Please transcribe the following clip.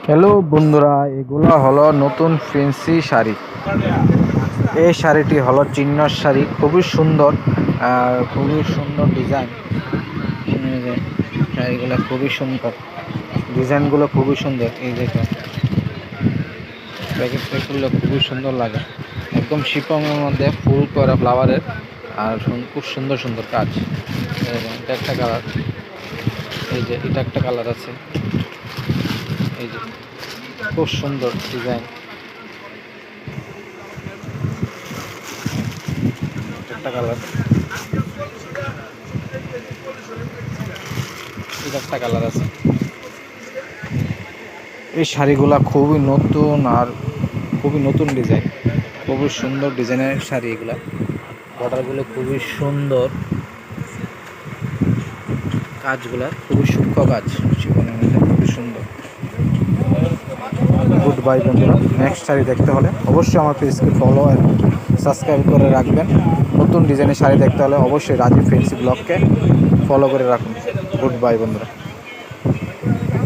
Hello বন্ধুরা, এগুলো হলো নতুন ফ্যান্সি শাড়ি। এই শাড়িটি হলো চিন্নর শাড়ি, খুবই সুন্দর আর খুবই সুন্দর ডিজাইন। শাড়িগুলো খুবই সুন্দর, ডিজাইনগুলো খুবই সুন্দর। এই দেখো, প্যাকেটটা খুললে খুবই সুন্দর লাগে, একদম শিপংয়ের মধ্যে ফুল করা ফ্লাওয়ারের, আর খুব সুন্দর সুন্দর কাজ। এটা একটা কালার, এই যে এটা একটা কালার আছে, এই যে খুব সুন্দর ডিজাইন। একটা কালার, এটা একটা কালার আছে। এই শাড়িগুলা খুবই নতুন আর খুবই নতুন ডিজাইন, খুবই সুন্দর ডিজাইনের শাড়ি এগুলা। বর্ডারগুলো খুবই সুন্দর, কাজগুলা খুবই সূক্ষ্ম কাজ, জীবনের মধ্যে খুবই সুন্দর। গুড বাই বন্ধুরা, নেক্সট শাড়ি দেখতে হলে অবশ্যই আমার পেজকে ফলো আর সাবস্ক্রাইব করে রাখবেন। নতুন ডিজাইনের শাড়ি দেখতে হলে অবশ্যই রাজীব ফ্যান্সি ব্লগকে ফলো করে রাখুন। গুড বাই বন্ধুরা।